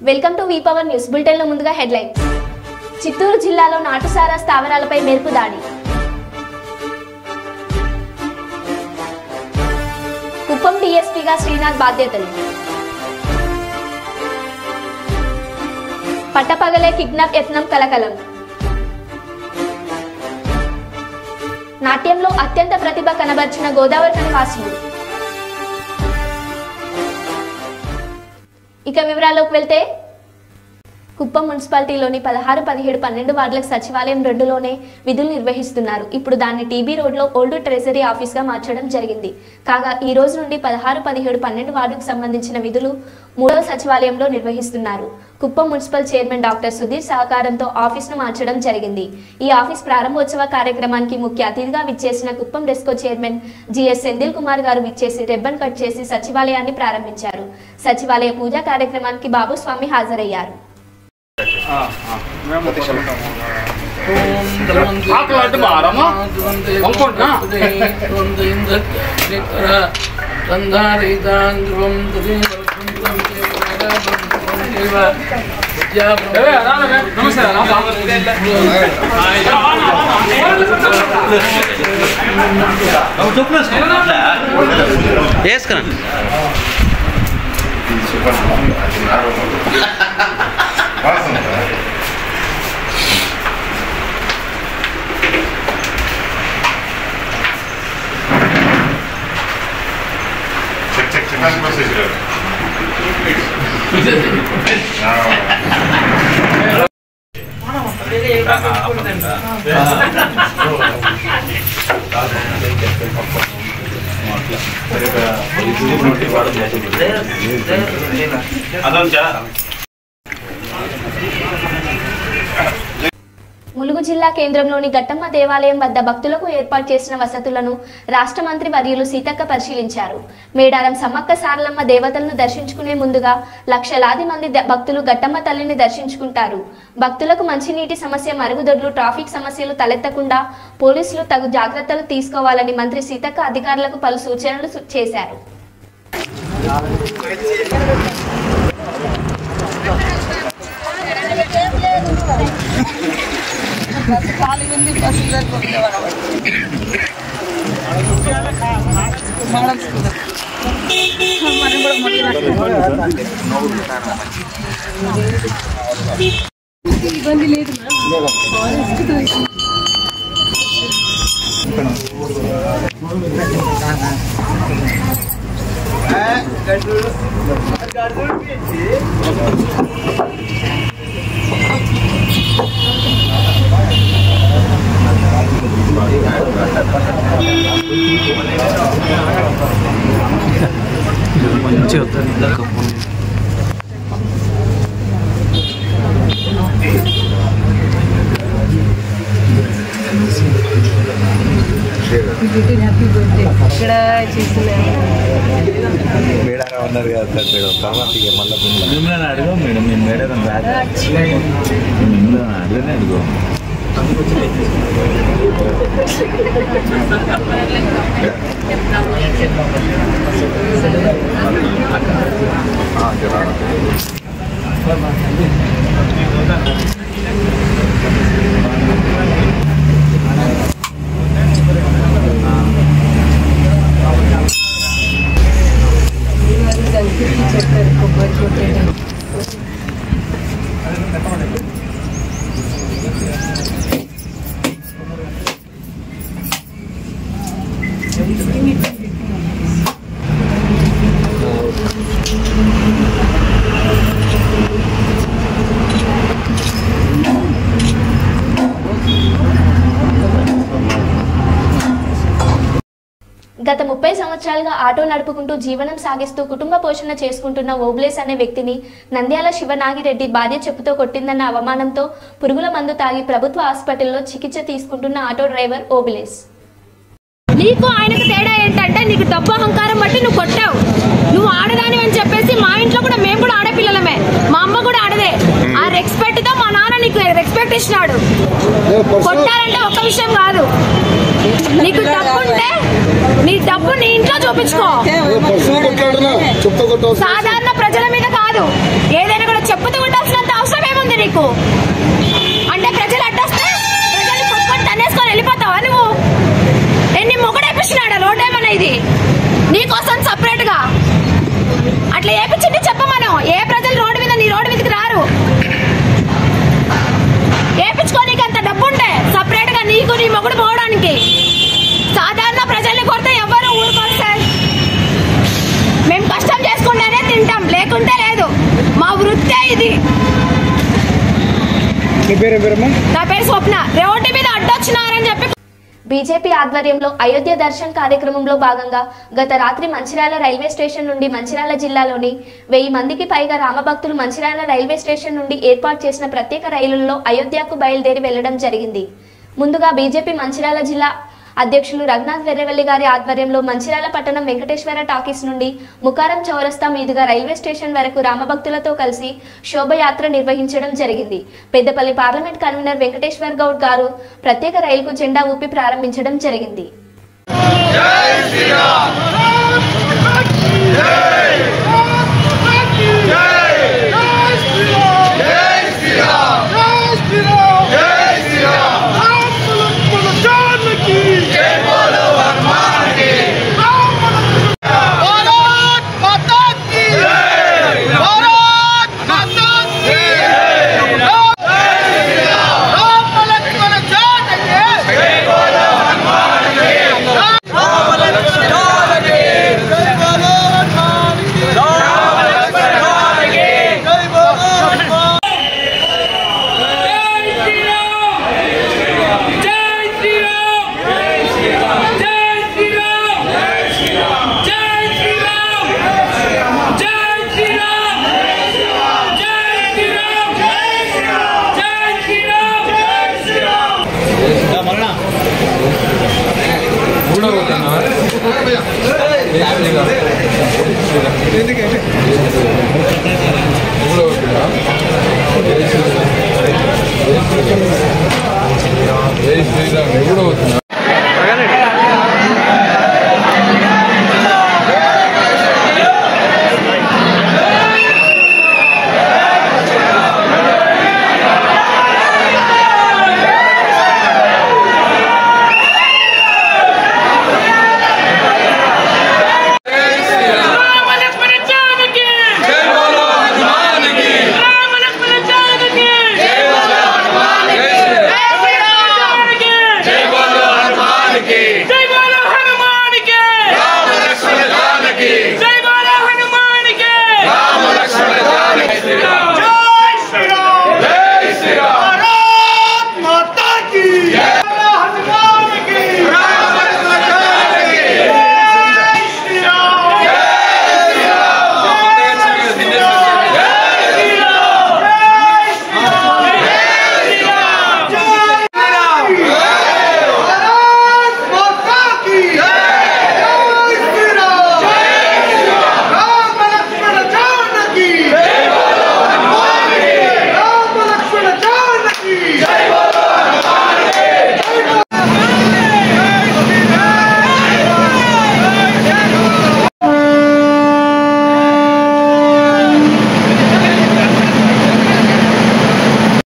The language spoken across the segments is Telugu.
వెల్కమ్ టు వీపవర్ న్యూస్ బులెటిన్ లో ముందుగా హెడ్లైన్. చిత్తూరు జిల్లాలో నాటుసారా స్థావరాలపై మెరుపు దాడి. కుప్పం డీఎస్పీగా శ్రీనాథ్ బాధ్యతలు. పట్టపగలే కిడ్నాప్ యత్నం కలకలం. నాట్యంలో అత్యంత ప్రతిభ కనబర్చిన గోదావరి నివాసులు. ఇక వివరాల్లోకి వెళ్తే కుప్పం మున్సిపాలిటీలోని 16, 17, 12 వార్డులకు సచివాలయం 2లోనే విధులు నిర్వహిస్తున్నారు. ఇప్పుడు దాన్ని టీబీ రోడ్లో ఓల్డ్ ట్రెజరీ ఆఫీస్గా మార్చడం జరిగింది. కాగా ఈ రోజు నుండి 16, 17, 12 వార్డుకు సంబంధించిన విధులు 3వ సచివాలయంలో నిర్వహిస్తున్నారు. Kuppam municipal chairman doctor Sudheer సహకారంతో ఆఫీస్ను మార్చడం జరిగింది. ఈ ఆఫీస్ ప్రారంభోత్సవ కార్యక్రమానికి ముఖ్య అతిథిగా విచ్చేసిన కుప్పం డెస్కో చైర్మన్ జిఎస్ సెంధిల్ కుమార్ గారు విచ్చేసి రిబ్బన్ కట్ చేసి సచివాలయాన్ని ప్రారంభించారు. సచివాలయ పూజా కార్యక్రమానికి బాబుస్వామి హాజరయ్యారు. ములుగు జిల్లా కేంద్రంలోని గట్టమ్మ దేవాలయం వద్ద భక్తులకు ఏర్పాటు చేసిన వసతులను రాష్ట్ర మంత్రి వర్యులు సీతక్క పరిశీలించారు. మేడారం సమ్మక్క సారలమ్మ దేవతలను దర్శించుకునే ముందుగా లక్షలాది మంది భక్తులు గట్టమ్మ తల్లిని దర్శించుకుంటారు. భక్తులకు మంచినీటి సమస్య, మరుగుదొడ్లు, ట్రాఫిక్ సమస్యలు తలెత్తకుండా పోలీసులు తగు జాగ్రత్తలు తీసుకోవాలని మంత్రి సీతక్క అధికారులకు పలు సూచనలు చేశారు. ఇబ్బంది లేదు హ్యాపీ బర్త్డే ఇక్కడ చేస్తున్నాను. మేడారా ఉన్నారు కదా సార్, మేడం తర్వాత ఇక మళ్ళీ మిమ్మల్ని అడుగు మేడం, మేము మేడారం రాదు, మిమ్మల్ని అడుగునే అడుగు. చెప్పారు కొబ్బరి కొట్టేది. గత 30 సంవత్సరాలుగా ఆటో నడుపుకుంటూ జీవనం సాగిస్తూ కుటుంబ పోషణ చేసుకుంటున్న ఓబ్లేస్ అనే వ్యక్తిని నంద్యాల శివనాగిరెడ్డి భార్య చెప్పుతో కొట్టిందన్న అవమానంతో పురుగుల మందు తాగి ప్రభుత్వ హాస్పిటల్లో చికిత్స తీసుకుంటున్న ఆటో డ్రైవర్ ఓబ్లేస్. నీకు ఆయనకు తేడా ఏంటంటే నీకు డబ్బు అహంకారం బట్టి నువ్వు కొట్టావు. నువ్వు ఆడదాని అని చెప్పేసి మా ఇంట్లో కూడా మేము కూడా ఆడపిల్లలమే, మా అమ్మ కూడా ఆడదే. ఆ రెస్పెక్ట్ తో మా నాన్న నీకు రెస్పెక్ట్ ఇచ్చినాడు. కొట్టారంటే ఒక్క విషయం కాదు, నీకు డబ్బు ఉంటే నీ డబ్బు నీ ఇంట్లో చూపించుకో. సాధారణ ప్రజల మీద కాదు, ఏదైనా కూడా చెప్పుతూ ఇది. నా పేరు స్వప్న. రోడ్డు మీద అడ్డొచ్చినారని చెప్పి బీజేపీ ఆధ్వర్యంలో అయోధ్య దర్శన్ కార్యక్రమంలో భాగంగా గత రాత్రి మంచిర్యాల రైల్వే స్టేషన్ నుండి మంచిర్యాల జిల్లాలోని 1000 మందికి పైగా రామభక్తులు మంచిర్యాల రైల్వే స్టేషన్ నుండి ఏర్పాటు చేసిన ప్రత్యేక రైలుల్లో అయోధ్యకు బయలుదేరి వెళ్లడం జరిగింది. ముందుగా బీజేపీ మంచిర్యాల జిల్లా అధ్యక్షులు రఘునాథ్ వెర్రెవల్లి గారి ఆధ్వర్యంలో మంచిర్యాల పట్టణం వెంకటేశ్వర టాకీస్ నుండి ముకారం చౌరస్తా మీదుగా రైల్వే స్టేషన్ వరకు రామభక్తులతో కలిసి శోభయాత్ర నిర్వహించడం జరిగింది. పెద్దపల్లి పార్లమెంట్ కన్వీనర్ వెంకటేశ్వర్ గౌడ్ గారు ప్రత్యేక రైలుకు జెండా ఊపి ప్రారంభించడం జరిగింది.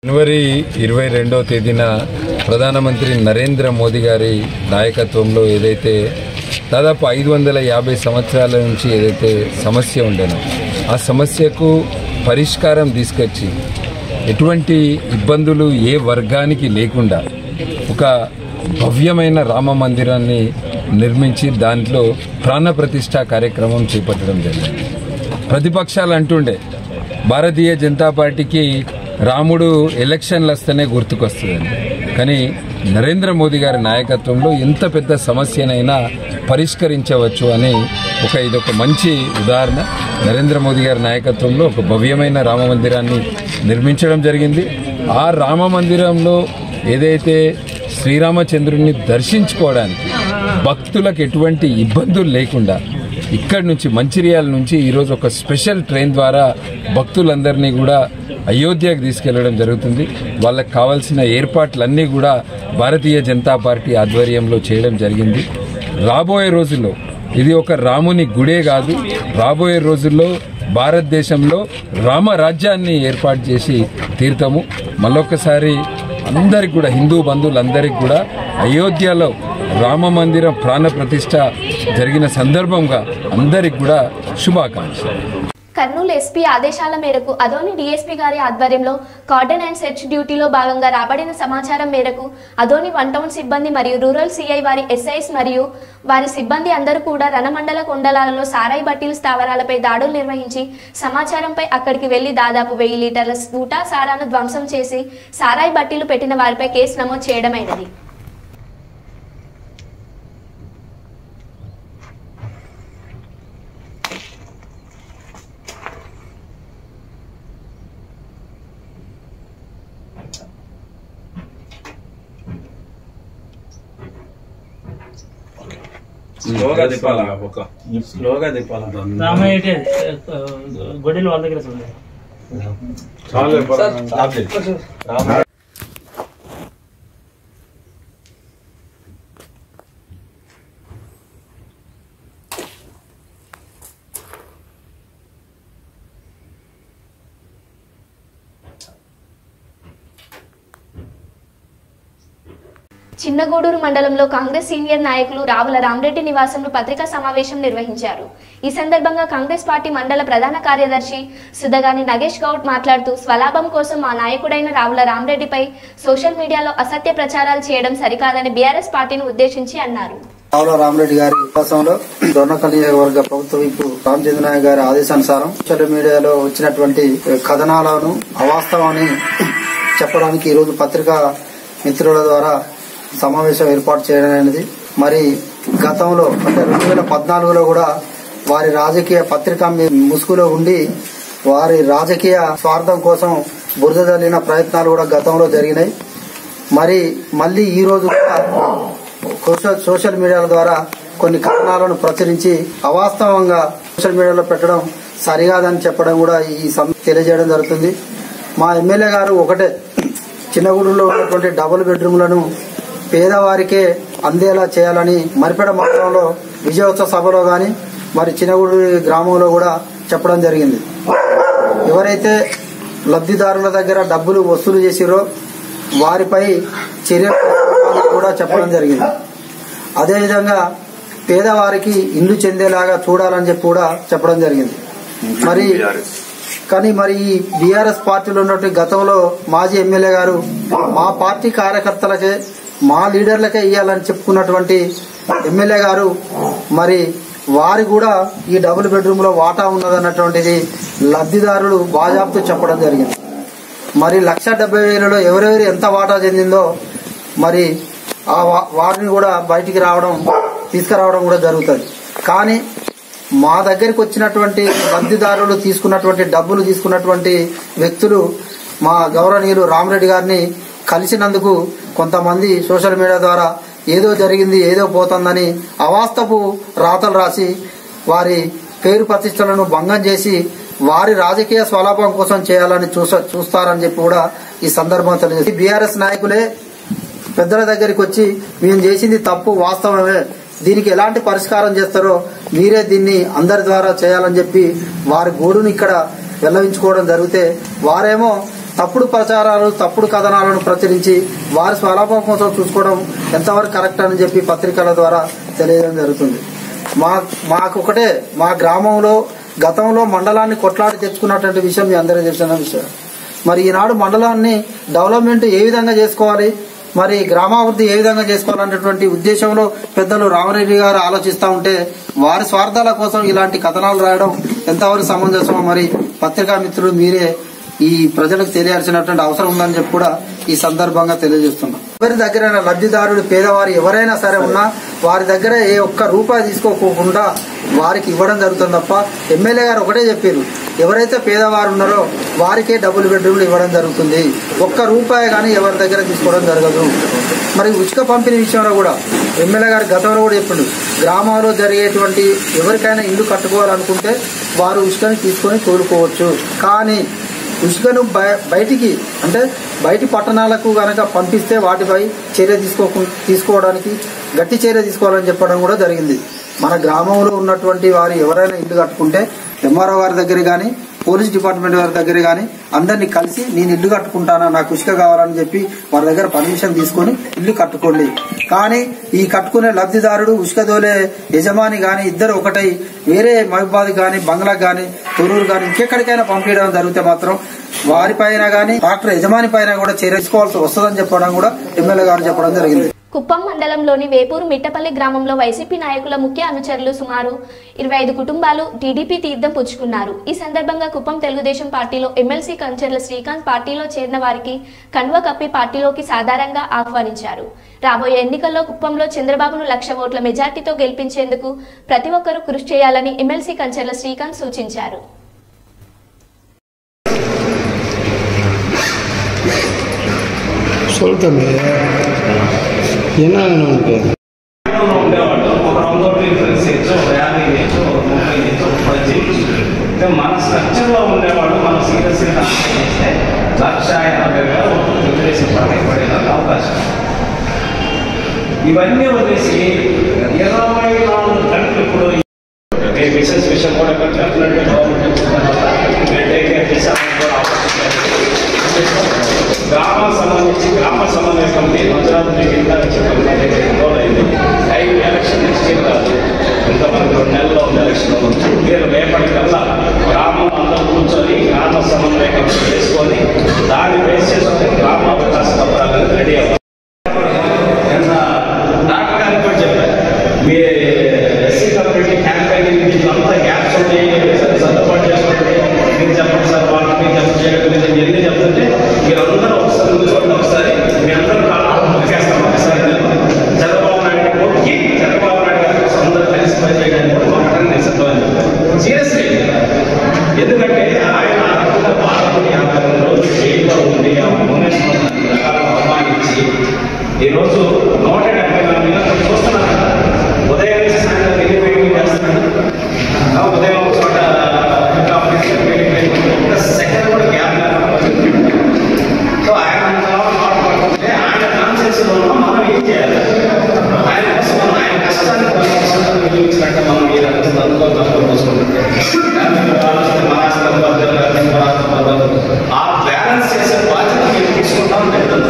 జనవరి 22వ తేదీన ప్రధానమంత్రి నరేంద్ర మోదీ గారి నాయకత్వంలో ఏదైతే దాదాపు 550 సంవత్సరాల నుంచి ఏదైతే సమస్య ఉండేనో ఆ సమస్యకు పరిష్కారం తీసుకొచ్చి ఎటువంటి ఇబ్బందులు ఏ వర్గానికి లేకుండా ఒక భవ్యమైన రామ మందిరాన్ని నిర్మించి దాంట్లో ప్రాణ ప్రతిష్ఠ కార్యక్రమం చేపట్టడం జరిగింది. ప్రతిపక్షాలు అంటుండే భారతీయ జనతా పార్టీకి రాముడు ఎలక్షన్లు వస్తేనే గుర్తుకొస్తుందని, కానీ నరేంద్ర మోదీ గారి నాయకత్వంలో ఎంత పెద్ద సమస్యనైనా పరిష్కరించవచ్చు అని ఇదొక మంచి ఉదాహరణ. నరేంద్ర మోదీ గారి నాయకత్వంలో ఒక భవ్యమైన రామ మందిరాన్ని నిర్మించడం జరిగింది. ఆ రామ మందిరంలో ఏదైతే శ్రీరామచంద్రుడిని దర్శించుకోవడానికి భక్తులకు ఎటువంటి ఇబ్బందులు లేకుండా ఇక్కడి నుంచి మంచిర్యాల నుంచి ఈరోజు ఒక స్పెషల్ ట్రైన్ ద్వారా భక్తులందరినీ కూడా అయోధ్యకు తీసుకెళ్లడం జరుగుతుంది. వాళ్ళకి కావాల్సిన ఏర్పాట్లన్నీ కూడా భారతీయ జనతా పార్టీ ఆధ్వర్యంలో చేయడం జరిగింది. రాబోయే రోజుల్లో ఇది ఒక రాముని గుడే కాదు, రాబోయే రోజుల్లో భారతదేశంలో రామరాజ్యాన్ని ఏర్పాటు చేసి తీరుతాము. మళ్ళొక్కసారి అందరికి కూడా హిందూ బంధువులందరికీ కూడా అయోధ్యలో రామ మందిరం ప్రాణ ప్రతిష్ఠ జరిగిన సందర్భంగా అందరికి కూడా శుభాకాంక్షలు. కర్నూలు ఎస్పీ ఆదేశాల మేరకు అదోని డీఎస్పీ గారి ఆధ్వర్యంలో కార్డన్ అండ్ సెర్చ్ డ్యూటీలో భాగంగా రాబడిన సమాచారం మేరకు అదోని 1 టౌన్ సిబ్బంది మరియు రూరల్ సిఐ వారి ఎస్ఐస్ మరియు వారి సిబ్బంది అందరూ కూడా రణమండల కొండలాలలో సారాయి బట్టీల స్థావరాలపై దాడులు నిర్వహించి సమాచారంపై అక్కడికి వెళ్లి దాదాపు 1000 లీటర్ల ఊటా సారాను ధ్వంసం చేసి సారాయి బట్టీలు పెట్టిన వారిపై కేసు నమోదు చేయడమైనది. స్లోగా తిప్పాలా స్లోగా తిప్పాలా గొడ్డలు వాళ్ళ దగ్గర చిన్నగూడూరు మండలంలో కాంగ్రెస్ సీనియర్ నాయకులు రావుల రామరెడ్డి నివాసంలో పత్రికా సమావేశం నిర్వహించారు. ఈ సందర్భంగా కాంగ్రెస్ పార్టీ మండల ప్రధాన కార్యదర్శి సుధగాని నగేష్ గౌడ్ మాట్లాడుతూ స్వలాభం కోసం మా నాయకుడైన రావుల రామరెడ్డిపై సోషల్ మీడియాలో అసత్య ప్రచారాలు చేయడం సరికాదని బీఆర్ఎస్ పార్టీని ఉద్దేశించి అన్నారు. రావుల రామరెడ్డి గారి నివాసంలో దొర్నకల్ నియోజకవర్గ ప్రభుత్వ విప్ రామచంద్ర నాయక్ గారి ఆదేశానుసారం సోషల్ మీడియాలో వచ్చినటువంటి కథనాలను అవాస్తవాన్ని చెప్పడానికి ఈరోజు పత్రికా మిత్రుల ద్వారా సమావేశం ఏర్పాటు చేయడం అనేది. మరి గతంలో అంటే 2014లో కూడా వారి రాజకీయ పత్రిక ముసుగులో ఉండి వారి రాజకీయ స్వార్థం కోసం బురద జల్లిన ప్రయత్నాలు కూడా గతంలో జరిగినాయి. మరి మళ్ళీ ఈ రోజు కూడా సోషల్ మీడియాల ద్వారా కొన్ని కథనాలను ప్రచురించి అవాస్తవంగా సోషల్ మీడియాలో పెట్టడం సరికాదని చెప్పడం కూడా ఈ తెలియజేయడం జరుగుతుంది. మా ఎమ్మెల్యే గారు ఒకటే చిన్నగూడూరులో ఉన్నటువంటి డబుల్ బెడ్రూమ్లను పేదవారికే అందేలా చేయాలని మరిపేడ మండలంలో విజయోత్సవ సభలో గాని మరి చిన్నగూడూరు గ్రామంలో కూడా చెప్పడం జరిగింది. ఎవరైతే లబ్ధిదారుల దగ్గర డబ్బులు వసూలు చేసిరో వారిపై చర్యలు కూడా చెప్పడం జరిగింది. అదేవిధంగా పేదవారికి ఇల్లు చెందేలాగా చూడాలని చెప్పి కూడా చెప్పడం జరిగింది. కానీ ఈ బీఆర్ఎస్ పార్టీలో ఉన్నటువంటి గతంలో మాజీ ఎమ్మెల్యే గారు మా పార్టీ కార్యకర్తలకే మా లీడర్లకే ఇవ్వాలని చెప్పుకున్నటువంటి ఎమ్మెల్యే గారు మరి వారి కూడా ఈ డబుల్ బెడ్రూమ్ లో వాటా ఉన్నదన్నటువంటిది లబ్ధిదారులు బాజాప్తు చెప్పడం జరిగింది. మరి 1,70,000లో ఎవరెవరు ఎంత వాటా చెందిందో మరి ఆ వారిని కూడా బయటికి తీసుకురావడం కూడా జరుగుతుంది. కానీ మా దగ్గరికి వచ్చినటువంటి లబ్ధిదారులు డబ్బులు తీసుకున్నటువంటి వ్యక్తులు మా గౌరవనీయులు రామరెడ్డి గారిని కలిసినందుకు కొంతమంది సోషల్ మీడియా ద్వారా ఏదో జరిగింది ఏదో పోతుందని అవాస్తపు రాతలు రాసి వారి పేరు ప్రతిష్టలను భంగం చేసి వారి రాజకీయ స్వలాభం కోసం చేయాలని చూస్తారని చెప్పి కూడా ఈ సందర్భంగా తెలియజేసి బీఆర్ఎస్ నాయకులే పెద్దల దగ్గరికి వచ్చి మేము చేసింది తప్పు వాస్తవమే, దీనికి ఎలాంటి పరిష్కారం చేస్తారో మీరే దీన్ని అందరి ద్వారా చేయాలని చెప్పి వారి గోడును ఇక్కడ వెల్లవించుకోవడం జరిగితే వారేమో తప్పుడు ప్రచారాలు తప్పుడు కథనాలను ప్రచురించి వారి స్వలాభం కోసం చూసుకోవడం ఎంతవరకు కరెక్ట్ అని చెప్పి పత్రికల ద్వారా తెలియడం జరుగుతుంది. మాకొకటే మా గ్రామంలో గతంలో మండలాన్ని కొట్లాడి తెచ్చుకున్నటువంటి విషయం మీ అందరికీ తెలిసిన విషయం. మరి ఈనాడు మండలాన్ని డెవలప్మెంట్ ఏ విధంగా చేసుకోవాలి, మరి గ్రామాభివృద్ధి ఏ విధంగా చేసుకోవాలనేటువంటి ఉద్దేశంలో పెద్దలు రామరెడ్డి గారు ఆలోచిస్తూ ఉంటే వారి స్వార్థాల కోసం ఇలాంటి కథనాలు రాయడం ఎంతవరకు సమంజసమో మరి పత్రికా మిత్రులు మీరే ఈ ప్రజలకు తెలియాల్సినటువంటి అవసరం ఉందని చెప్పి కూడా ఈ సందర్భంగా తెలియజేస్తున్నాం. ఎవరి దగ్గర లబ్ధిదారులు పేదవారు ఎవరైనా సరే ఉన్నా వారి దగ్గర ఏ ఒక్క రూపాయి తీసుకోకుండా వారికి ఇవ్వడం జరుగుతుంది తప్ప ఎమ్మెల్యే గారు ఒకటే చెప్పారు, ఎవరైతే పేదవారు ఉన్నారో వారికే డబుల్ బెడ్రూమ్లు ఇవ్వడం జరుగుతుంది, ఒక్క రూపాయి కానీ ఎవరి దగ్గర తీసుకోవడం జరగదు. మరి ఉచిత పంపిణీ విషయంలో కూడా ఎమ్మెల్యే గారు గతంలో కూడా చెప్పిండు, గ్రామాల్లో జరిగేటువంటి ఎవరికైనా ఇల్లు కట్టుకోవాలనుకుంటే వారు ఉచితాన్ని తీసుకొని కోరుకోవచ్చు, కానీ ఇసుకను బయటికి అంటే బయటి పట్టణాలకు గనక పంపిస్తే వాటిపై చర్య తీసుకోవడానికి గట్టి చర్య తీసుకోవాలని చెప్పడం కూడా జరిగింది. మన గ్రామంలో ఉన్నటువంటి వారు ఎవరైనా ఇల్లు కట్టుకుంటే ఎంఆర్ఓ గారి దగ్గర కానీ పోలీస్ డిపార్ట్మెంట్ వారి దగ్గర గానీ అందరినీ కలిసి నేను ఇల్లు కట్టుకుంటానా, నాకు ఇసుక కావాలని చెప్పి వారి దగ్గర పర్మిషన్ తీసుకొని ఇల్లు కట్టుకోండి. కానీ ఈ కట్టుకునే లబ్ధిదారుడు, ఇసుక దోలే యజమాని గాని ఇద్దరు ఒకటై వేరే మహబూబాద్ గాని, బంగ్లా గాని, తొర్రూరు గాని ఇంకెక్కడికైనా పంపించడం జరిగితే మాత్రం వారిపైన గాని ట్రాక్టర్ యజమాని పైన కూడా చర్య తీసుకోవాల్సి వస్తుందని చెప్పడం కూడా ఎమ్మెల్యే గారు చెప్పడం జరిగింది. కుప్పం మండలంలోని వేపూరు మిట్టపల్లి గ్రామంలో వైసీపీ నాయకుల ముఖ్య అనుచరులు సుమారు 25 కుటుంబాలు టీడీపీ తీర్థం పుచ్చుకున్నారు. ఈ సందర్భంగా కుప్పం తెలుగుదేశం పార్టీలో ఎమ్మెల్సీ కంచర్ల శ్రీకాంత్ పార్టీలో చేరిన వారికి కండువా కప్పి పార్టీలోకి సాధారణంగా ఆహ్వానించారు. రాబోయే ఎన్నికల్లో కుప్పంలో చంద్రబాబును 1,00,000 ఓట్ల మెజార్టీతో గెలిపించేందుకు ప్రతి ఒక్కరూ కృషి చేయాలని ఎమ్మెల్సీ కంచర్ల శ్రీకాంత్ సూచించారు. మన స్ట్రక్చర్లో ఉండేవాడు మనం సీరియస్గా చేస్తే 1,80,000 తెలుగుదేశం పార్టీ పడేదానికి అవకాశం. ఇవన్నీ వదిలేసి 24 గంటలు ఇప్పుడు బిజినెస్ విషయం కూడా గ్రామ సమన్వయ కమిటీ మంజునాథ్ కింద అయింది. 5 ఎలక్షన్ నెక్స్ట్ ఇయర్ కాదు, ఇంతమంది 2 నెలల్లో ఉంది ఎలక్షన్. మీరు రేపటికల్లా గ్రామం అందరూ కూర్చొని గ్రామ సమన్వయ కమిటీ చేసుకొని దాన్ని బేస్ చేసుకొని గ్రామ వికాస పత్రాలను రెడీ అవ్వాలి. డాక్టర్ గారికి కూడా చెప్పారు, మీ ఎస్సీ కమ్యూనిటీ క్యాంపెయినింగ్ అంతా గ్యాప్స్ ఉన్నాయి, సర్దుబాటు చేసుకుంటే మీరు చెప్పండి సార్, వాళ్ళకి మీరు చెప్పలేదు ఎన్ని చెప్తుంటే మీరందరూ ఒకసారి కూర్చోండి, ఒకసారి మీ అందరూ కాలం ఒకసారి చంద్రబాబు నాయుడు కొట్టి చంద్రబాబు నాయుడు గారి కోసం అందరూ కలిసి పనిచేయడానికి ఒకటని నేను సిద్ధమని చెప్పాను. సీరియస్లీ, ఎందుకంటే ఆయన 52 రోజులు జైల్లో ఉండి ఆ భువనేశ్వరం అవమానించి ఈరోజు 174 నిమిషాలు చూస్తున్నాను కదా, ఉదయం నుంచి సాయంత్రం ఎన్ని మీటింగ్ చేస్తున్నాడు. ఉదయం ఒక చోట సెకండ్ కూడా గ్యాప్ లేకుండా. సో ఆయన మాట్లాడుతుంటే ఆయన కాన్సెన్స్లో మనం ఏం చేయాలి, ఆయన కోసం ఆయన కష్టాన్ని వినియోగించినట్టు మనం ఏ రకంగా అందుకోసం చూసుకుంటే ఆ బ్యాలెన్స్ చేసే బాధ్యత నేను తీసుకుంటాం చెప్తాను.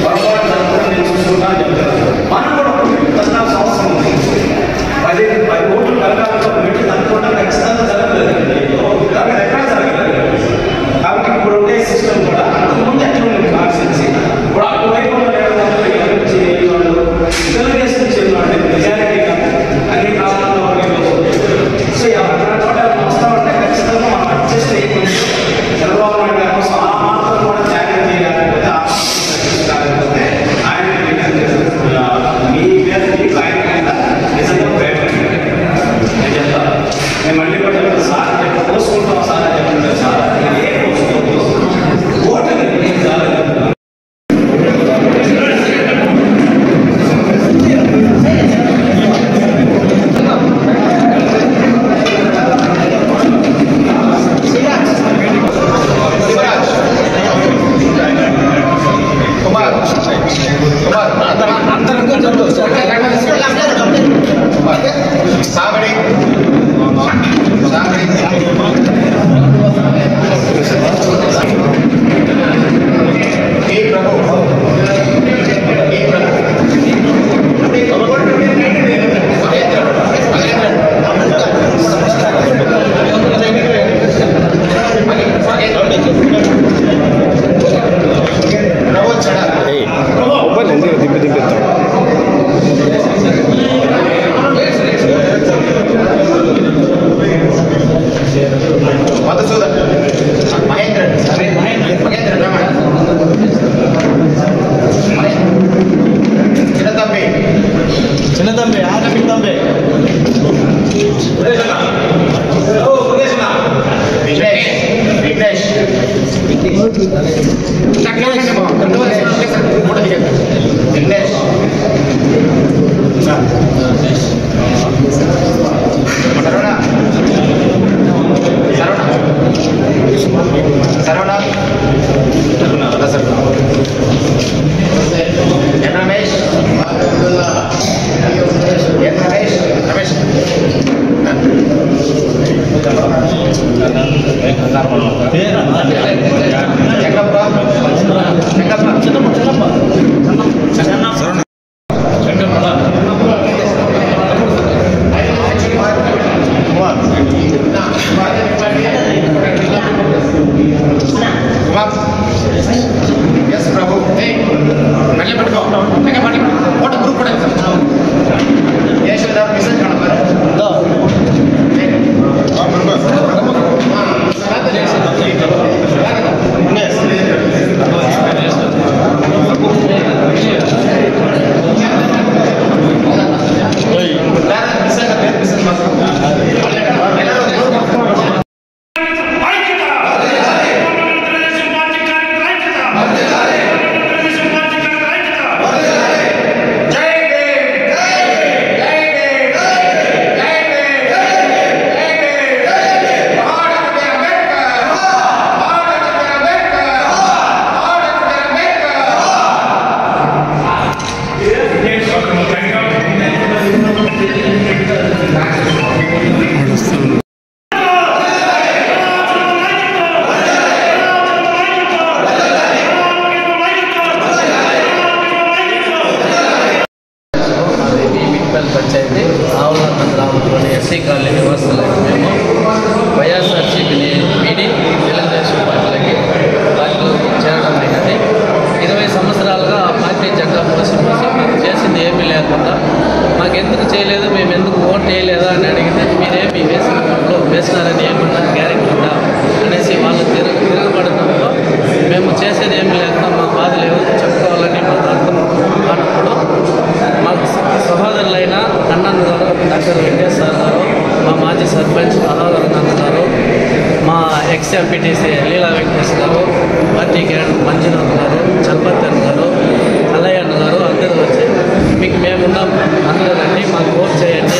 పొరపాటు జరుగుతుంది నేను చూసుకుంటాను చెప్తాను. మనం కూడా తగ్గాల్సిన అవసరం ఉంది. 10 ఓట్లు కలగాలతో పెట్టి అనుకుంటా ఖచ్చితంగా జరగలేదు, ఎక్కడ జరగలేదు. కాబట్టి ఇప్పుడు ఉండే సిస్టమ్ కూడా అంతకుముందు ఎక్కడ ఉంది కాన్సెన్సీ. ఇప్పుడు అటువైపు తెలుగుదేశం చెందిన మెజారిటీగా అన్ని ప్రాంతాల్లో సో ఎవరైనా చోట వస్తూ ఉంటే ఖచ్చితంగా మనం అడ్జస్ట్ అయిపోయింది. చంద్రబాబు నాయుడు గారి కోసం ఆ మాత్రం కూడా త్యాగం చేయలేకపోతే కాకపోతే ఆయన మీ మీద మీకు ఆయన మీద నిజంగా ప్రేమ నేను చెప్తాను. నేను మళ్ళీ కూడా చెప్తాను సార్, పోసుకుంటాం సార్ అని చెప్తుంటాను సార్, ఏ ఓటమి చాలా చెప్తాను. రమేష్ ఎస్ ప్రభు మళ్ళీ పట్టుకో ఫోటో గ్రూప్ కూడా మెసేజ్ పంచాయతీ ఆవులన్న గ్రామంలోని ఎస్సీ కాలనీ నివాసులకి మేము వైఎస్ఆర్సీపీని వీడి తెలుగుదేశం పార్టీలకి చేరడం అయినది. 20 సంవత్సరాలుగా ఆ పార్టీ జెండా మోసి మీరు చేసింది ఏమీ లేకుండా మాకెందుకు చేయలేదు, మేము ఎందుకు ఓట్ చేయలేదా అని అడిగితే మీరేమి వేసినారని ఏమన్నా గ్యారెంటీ ఉందా అనేసి వాళ్ళు తిరగబడటంతో మేము చేసేది ఏమీ లేకుండా మా బాధలు ఎవరికి చెప్పుకోవాలని మాకు అర్థం కానప్పుడు మాకు సహోదరులైన కన్నన్ గారు, డాక్టర్ వెంకటేశ్వర గారు, మా మాజీ సర్పంచ్ మనోహర్ నంద్ గారు, మా ఎక్స్ ఎంపీటీసీ లీలా వెంకటేష్ గారు, పార్టీ క్యాడర్ మంజునాథ్ గారు, చల్పతన్ గారు, అల్లయ్యన్న గారు అందరూ వచ్చి మీకు మేమున్నాం, అందరూ రండి, మాకు ఓట్ చేయండి,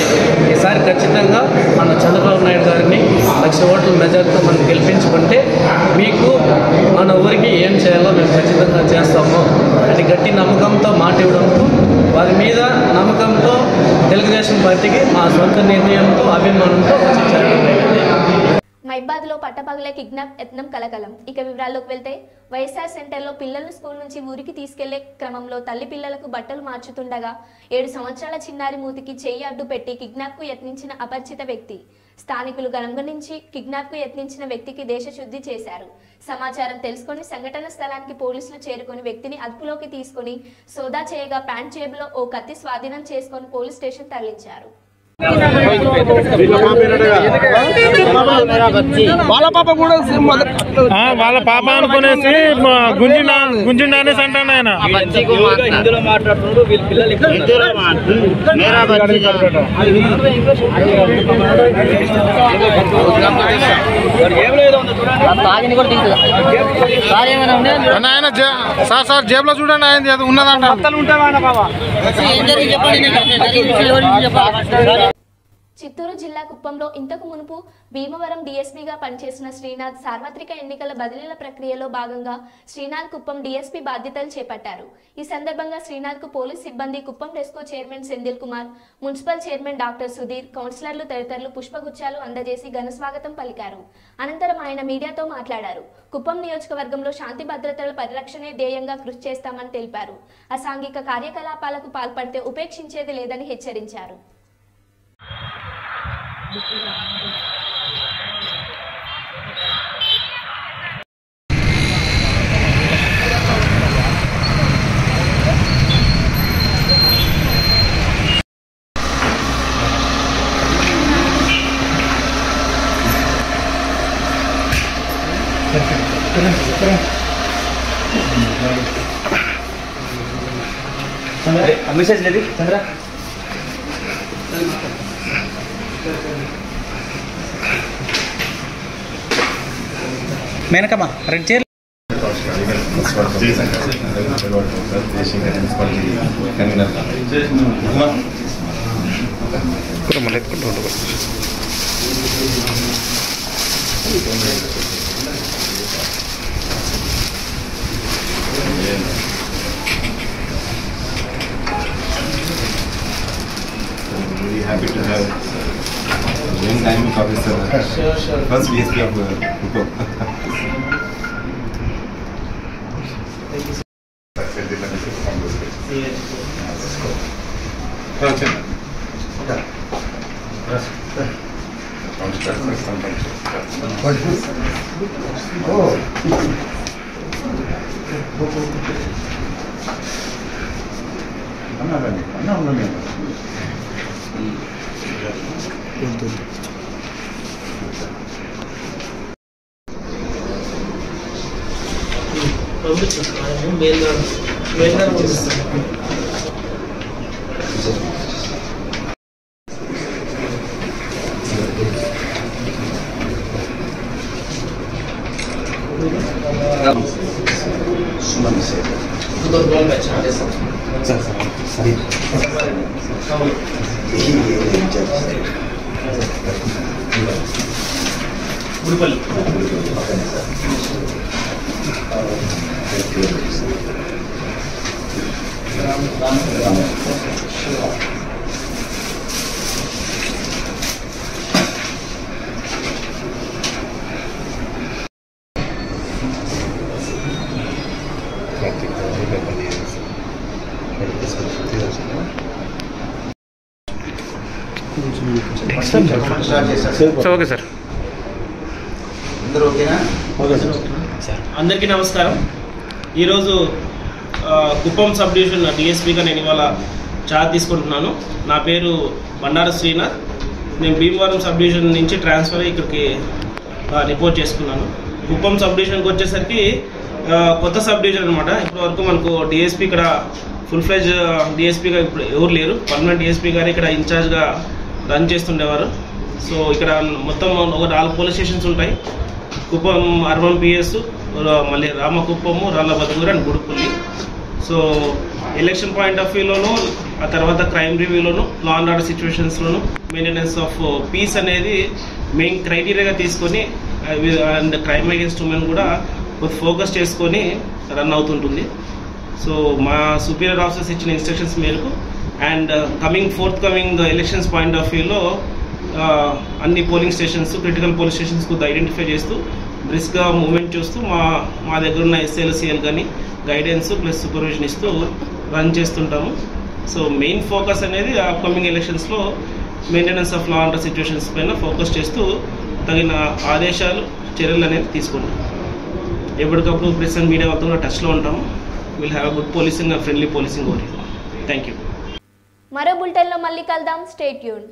ఈసారి ఖచ్చితంగా మన చంద్రబాబు నాయుడు గారిని 1,00,000 ఓట్ల మెజార్టీతో మనం గెలిపించుకుంటే మీకు మన ఊరికి ఏం చేయాలో మేము ఖచ్చితంగా చేస్తాము అని గట్టి నమ్మకంతో మాట ఇవ్వడంతో వారి మీద నమ్మకంతో తెలుగుదేశం పార్టీకి మా సొంత నిర్ణయంతో అభిమానంతో వచ్చి చేరడం. మైబాద్లో పట్టపగలే కిడ్నాప్ యత్నం కలకలం. ఇక వివరాల్లోకి వెళ్తే వైఎస్ఆర్ సెంటర్లో పిల్లలను స్కూల్ నుంచి ఊరికి తీసుకెళ్లే క్రమంలో తల్లి పిల్లలకు బట్టలు మార్చుతుండగా 7 సంవత్సరాల చిన్నారి మూతికి చెయ్యి అడ్డు పెట్టి కిడ్నాప్కు యత్నించిన అపరిచిత వ్యక్తి. స్థానికులు గమనించి కిడ్నాప్కు యత్నించిన వ్యక్తికి దేశశుద్ధి చేశారు. సమాచారం తెలుసుకుని సంఘటన స్థలానికి పోలీసులు చేరుకుని వ్యక్తిని అదుపులోకి తీసుకుని సోదా చేయగా ప్యాంట్ జేబులో ఓ కత్తి స్వాధీనం చేసుకుని పోలీస్ స్టేషన్ తరలించారు. వాళ్ళ పాప అనుకునేసి గుంజిండా అనేసి అంటాను ఆయన. ఇందులో మాట్లాడుతున్నారు వీళ్ళ పిల్లలు సార్ జేబులో చూడండి ఆయన ఉన్నదంట. చిత్తూరు జిల్లా కుప్పంలో ఇంతకు మునుపు భీమవరం డీఎస్పీగా పనిచేసిన శ్రీనాథ్ సార్వత్రిక ఎన్నికల బదిలీల ప్రక్రియలో భాగంగా శ్రీనాథ్ కుప్పం డీఎస్పీ బాధ్యతలు చేపట్టారు. ఈ సందర్భంగా శ్రీనాథ్ కు పోలీస్ సిబ్బంది, Kuppam RESCO chairman Sendhil Kumar, municipal chairman doctor Sudheer, కౌన్సిలర్లు తదితరులు పుష్పగుచ్చాలు అందజేసి ఘనస్వాగతం పలికారు. అనంతరం ఆయన మీడియాతో మాట్లాడారు. కుప్పం నియోజకవర్గంలో శాంతి భద్రతల పరిరక్షణే ధ్యేయంగా కృషి చేస్తామని తెలిపారు. అసాంఘిక కార్యకలాపాలకు పాల్పడితే ఉపేక్షించేది లేదని హెచ్చరించారు. మెసేజ్ లేదు చంద్ర మేనకమ్మా రెండు చీరలు happy to have young dynamic officer, first DSP of Kuppam. Okay sir. అందరికీ నమస్కారం. ఈరోజు కుప్పం సబ్ డివిజన్ డిఎస్పీగా నేను ఇవాళ చార్జ్ తీసుకుంటున్నాను. నా పేరు బండారు శ్రీనాథ్. నేను భీమవరం సబ్ డివిజన్ నుంచి ట్రాన్స్ఫర్ అయ్యి ఇక్కడికి రిపోర్ట్ చేసుకున్నాను. కుప్పం సబ్ డివిజన్కి వచ్చేసరికి కొత్త సబ్ డివిజన్ అనమాట. ఇప్పటివరకు మనకు డిఎస్పీ ఇక్కడ ఫుల్ ఫ్లెజ్ డిఎస్పీగా ఇప్పుడు ఎవరు లేరు. పర్మనెంట్ డిఎస్పీ గారు ఇక్కడ ఇన్ఛార్జ్గా రన్ చేస్తుండేవారు. సో ఇక్కడ మొత్తం ఒక 4 పోలీస్ స్టేషన్స్ ఉంటాయి. కుప్పం అర్బన్ పిఎస్, మళ్ళీ Ramakuppam, Rallabadaguru and Gudupalli. So election point of వ్యూలోను, ఆ తర్వాత క్రైమ్ రివ్యూలోను, లా అండ్ ఆర్డర్ సిచ్యువేషన్స్లోను మెయింటెనెన్స్ ఆఫ్ పీస్ అనేది మెయిన్ క్రైటీరియాగా తీసుకొని అండ్ క్రైమ్ అగేన్స్ట్ ఉమెన్ కూడా ఫోకస్ చేసుకొని రన్ అవుతుంటుంది. సో మా సుపీరియర్ ఆఫీసర్స్ ఇచ్చిన ఇన్స్ట్రక్షన్స్ మేరకు and forthcoming elections point of వ్యూలో అన్ని polling stations, critical polling stations కొద్దిగా ఐడెంటిఫై చేస్తూ బ్రిస్క్గా మూవ్మెంట్ చూస్తూ మా దగ్గర ఉన్న ఎస్ఏలు సిఎల్ కానీ గైడెన్స్ ప్లస్ సూపర్విజన్ ఇస్తూ రన్ చేస్తుంటాము. సో మెయిన్ ఫోకస్ అనేది అప్కమింగ్ ఎలక్షన్స్లో maintenance of law and order situations పైన ఫోకస్ చేస్తూ తగిన ఆదేశాలు, చర్యలు అనేది తీసుకుంటాం. ఎప్పటికప్పుడు ప్రెస్ అండ్ మీడియా వాళ్ళతో కూడా టచ్లో ఉంటాము. Will have good policing and friendly policing oriented. Thank you. మరో బులెటిన్లో మళ్ళీ కలుద్దాం. Stay tuned.